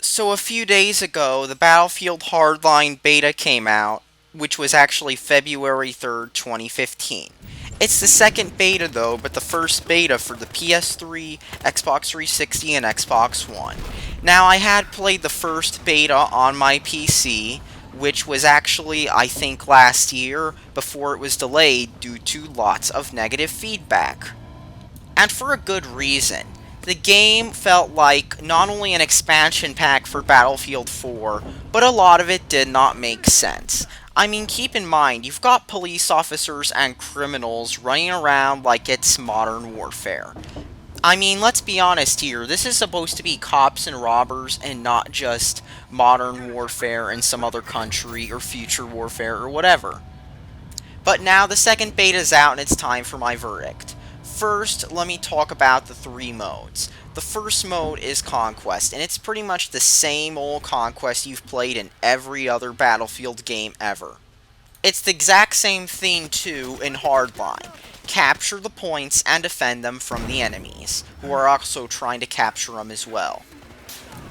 So a few days ago, the Battlefield Hardline beta came out, which was actually February 3rd, 2015. It's the second beta though, but the first beta for the PS3, Xbox 360, and Xbox One. Now I had played the first beta on my PC, which was actually, I think, last year, before it was delayed due to lots of negative feedback. And for a good reason. The game felt like not only an expansion pack for Battlefield 4, but a lot of it did not make sense. I mean, keep in mind, you've got police officers and criminals running around like it's modern warfare. I mean, let's be honest here, this is supposed to be cops and robbers and not just modern warfare in some other country or future warfare or whatever. But now the second beta is out and it's time for my verdict. First, let me talk about the three modes. The first mode is Conquest, and it's pretty much the same old Conquest you've played in every other Battlefield game ever. It's the exact same thing too in Hardline. Capture the points and defend them from the enemies, who are also trying to capture them as well.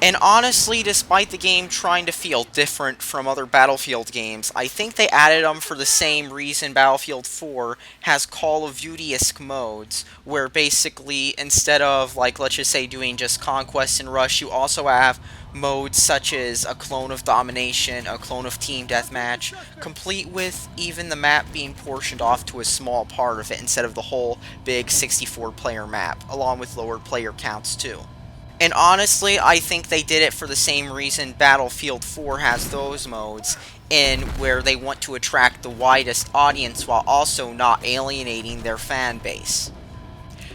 And honestly, despite the game trying to feel different from other Battlefield games, I think they added them for the same reason Battlefield 4 has Call of Duty-esque modes, where basically, instead of, like, let's just say doing just Conquest and Rush, you also have modes such as a clone of Domination, a clone of Team Deathmatch, complete with even the map being portioned off to a small part of it instead of the whole big 64-player map, along with lower player counts too. And honestly, I think they did it for the same reason Battlefield 4 has those modes, in where they want to attract the widest audience while also not alienating their fan base.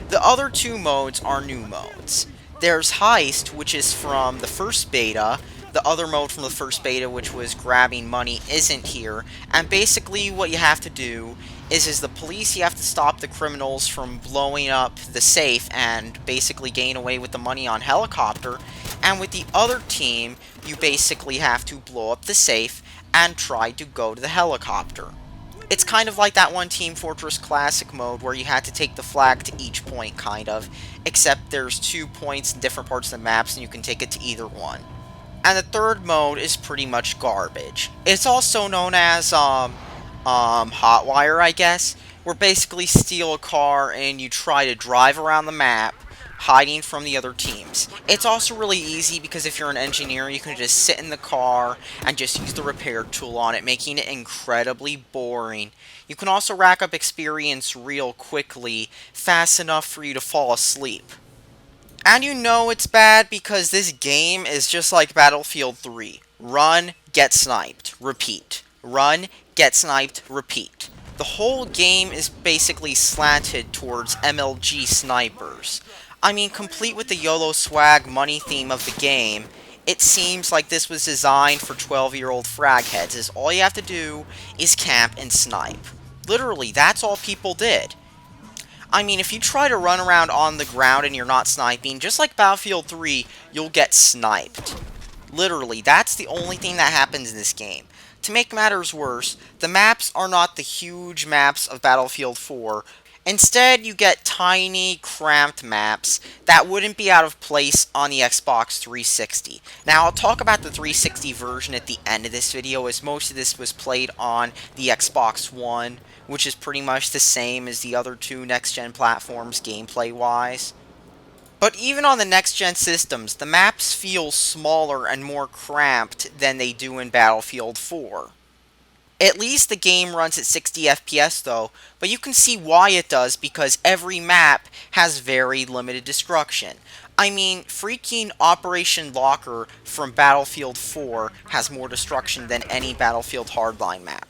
The other two modes are new modes. There's Heist, which is from the first beta. The other mode from the first beta, which was grabbing money, isn't here. And basically what you have to do is as the police, you have to stop the criminals from blowing up the safe and basically gain away with the money on helicopter. And with the other team, you basically have to blow up the safe and try to go to the helicopter. It's kind of like that one Team Fortress Classic mode where you had to take the flag to each point, kind of. Except there's 2 points in different parts of the maps and you can take it to either one. And the third mode is pretty much garbage. It's also known as, Hotwire, I guess, where basically steal a car and you try to drive around the map, hiding from the other teams. It's also really easy because if you're an engineer, you can just sit in the car and just use the repair tool on it, making it incredibly boring. You can also rack up experience real quickly, fast enough for you to fall asleep. And you know it's bad because this game is just like Battlefield 3. Run, get sniped, repeat. Run, get sniped, repeat. The whole game is basically slanted towards MLG snipers. I mean, complete with the YOLO swag money theme of the game, it seems like this was designed for 12-year-old frag heads, as all you have to do is camp and snipe. Literally, that's all people did. I mean, if you try to run around on the ground and you're not sniping, just like Battlefield 3, you'll get sniped. Literally, that's the only thing that happens in this game. To make matters worse, the maps are not the huge maps of Battlefield 4. Instead, you get tiny, cramped maps that wouldn't be out of place on the Xbox 360. Now, I'll talk about the 360 version at the end of this video, as most of this was played on the Xbox One, which is pretty much the same as the other two next-gen platforms gameplay-wise. But even on the next-gen systems, the maps feel smaller and more cramped than they do in Battlefield 4. At least the game runs at 60 FPS though, but you can see why it does because every map has very limited destruction. I mean, freaking Operation Locker from Battlefield 4 has more destruction than any Battlefield Hardline map.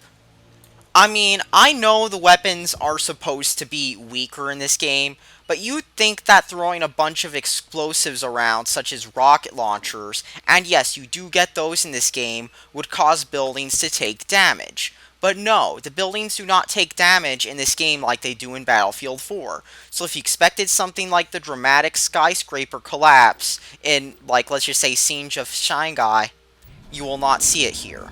I mean, I know the weapons are supposed to be weaker in this game, but you'd think that throwing a bunch of explosives around, such as rocket launchers, and yes, you do get those in this game, would cause buildings to take damage. But no, the buildings do not take damage in this game like they do in Battlefield 4. So if you expected something like the dramatic skyscraper collapse in, like, let's just say, Siege of Shanghai, you will not see it here.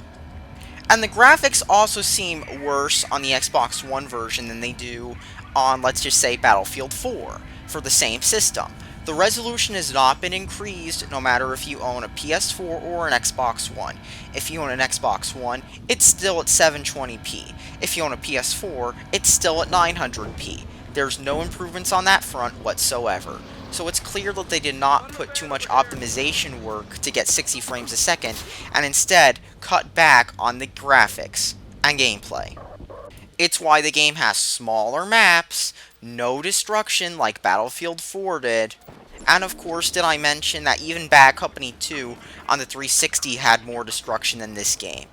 And the graphics also seem worse on the Xbox One version than they do on, let's just say, Battlefield 4 for the same system. The resolution has not been increased no matter if you own a PS4 or an Xbox One. If you own an Xbox One, it's still at 720p. If you own a PS4, it's still at 900p. There's no improvements on that front whatsoever. So it's clear that they did not put too much optimization work to get 60 frames a second, and instead cut back on the graphics and gameplay. It's why the game has smaller maps, no destruction like Battlefield 4 did, and of course did I mention that even Bad Company 2 on the 360 had more destruction than this game.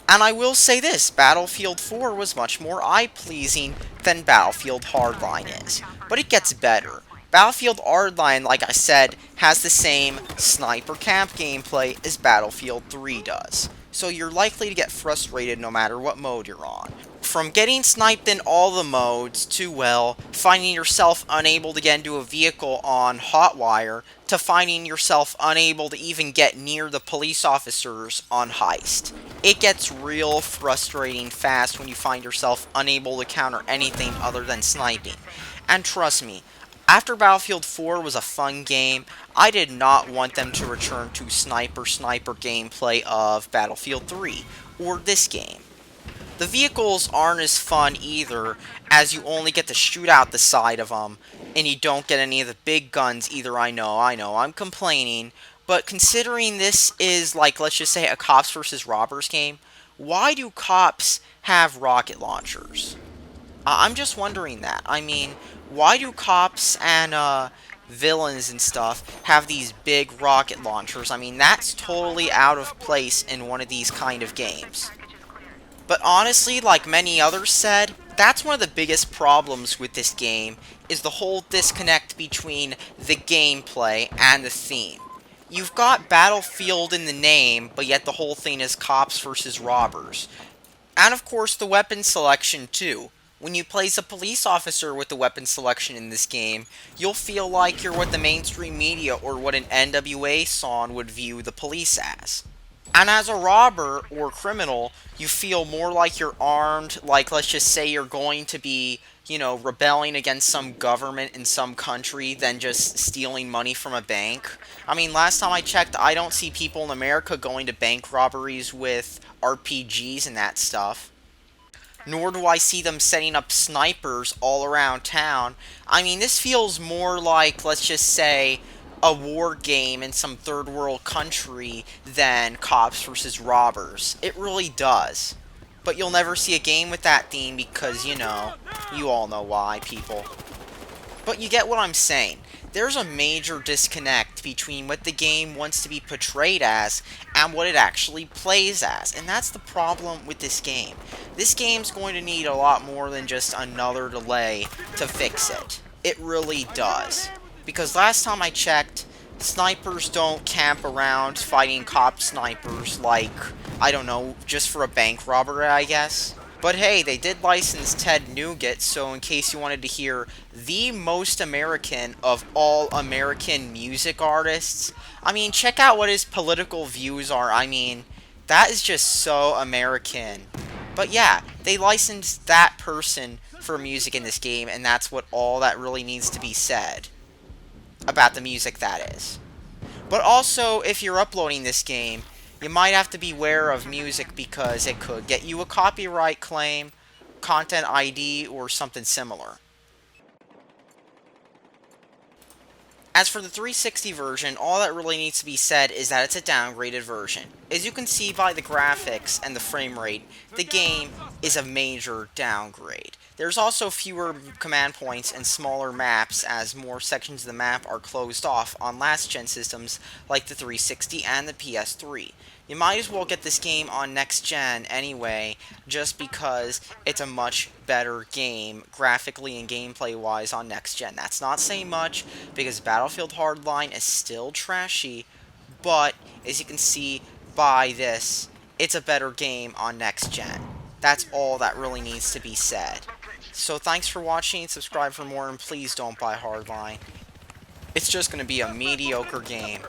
And I will say this, Battlefield 4 was much more eye-pleasing than Battlefield Hardline is. But it gets better. Battlefield Hardline, like I said, has the same sniper camp gameplay as Battlefield 3 does. So you're likely to get frustrated no matter what mode you're on. From getting sniped in all the modes to, well, finding yourself unable to get into a vehicle on Hotwire, to finding yourself unable to even get near the police officers on Heist. It gets real frustrating fast when you find yourself unable to counter anything other than sniping. And trust me, after Battlefield 4 was a fun game, I did not want them to return to sniper gameplay of Battlefield 3, or this game. The vehicles aren't as fun either, as you only get to shoot out the side of them, and you don't get any of the big guns either. I know, I'm complaining, but considering this is, like, let's just say a cops versus robbers game, why do cops have rocket launchers? I'm just wondering that. I mean, why do cops and, villains and stuff have these big rocket launchers? I mean, that's totally out of place in one of these kind of games. But honestly, like many others said, that's one of the biggest problems with this game, is the whole disconnect between the gameplay and the theme. You've got Battlefield in the name, but yet the whole thing is cops versus robbers. And of course the weapon selection too. When you play as a police officer with the weapon selection in this game, you'll feel like you're what the mainstream media or what an NWA song would view the police as. And as a robber or criminal, you feel more like you're armed, like let's just say you're going to be, rebelling against some government in some country than just stealing money from a bank. I mean, last time I checked, I don't see people in America going to bank robberies with RPGs and that stuff. Nor do I see them setting up snipers all around town. I mean, this feels more like, let's just say, a war game in some third world country than cops versus robbers. It really does. But you'll never see a game with that theme because, you all know why, people. But you get what I'm saying. There's a major disconnect between what the game wants to be portrayed as and what it actually plays as. And that's the problem with this game. This game's going to need a lot more than just another delay to fix it. It really does. Because last time I checked, snipers don't camp around fighting cop snipers like, I don't know, just for a bank robbery, I guess. But hey, they did license Ted Nugent, so in case you wanted to hear the most American of all American music artists, I mean, check out what his political views are. I mean, that is just so American. But yeah, they licensed that person for music in this game, and that's what all that really needs to be said about the music, that is. But also, if you're uploading this game, you might have to beware of music because it could get you a copyright claim, content ID, or something similar. As for the 360 version, all that really needs to be said is that it's a downgraded version. As you can see by the graphics and the frame rate, the game is a major downgrade. There's also fewer command points and smaller maps as more sections of the map are closed off on last-gen systems like the 360 and the PS3. You might as well get this game on next-gen anyway, just because it's a much better game, graphically and gameplay-wise, on next-gen. That's not saying much, because Battlefield Hardline is still trashy, but, as you can see by this, it's a better game on next-gen. That's all that really needs to be said. So thanks for watching, subscribe for more, and please don't buy Hardline. It's just going to be a mediocre game.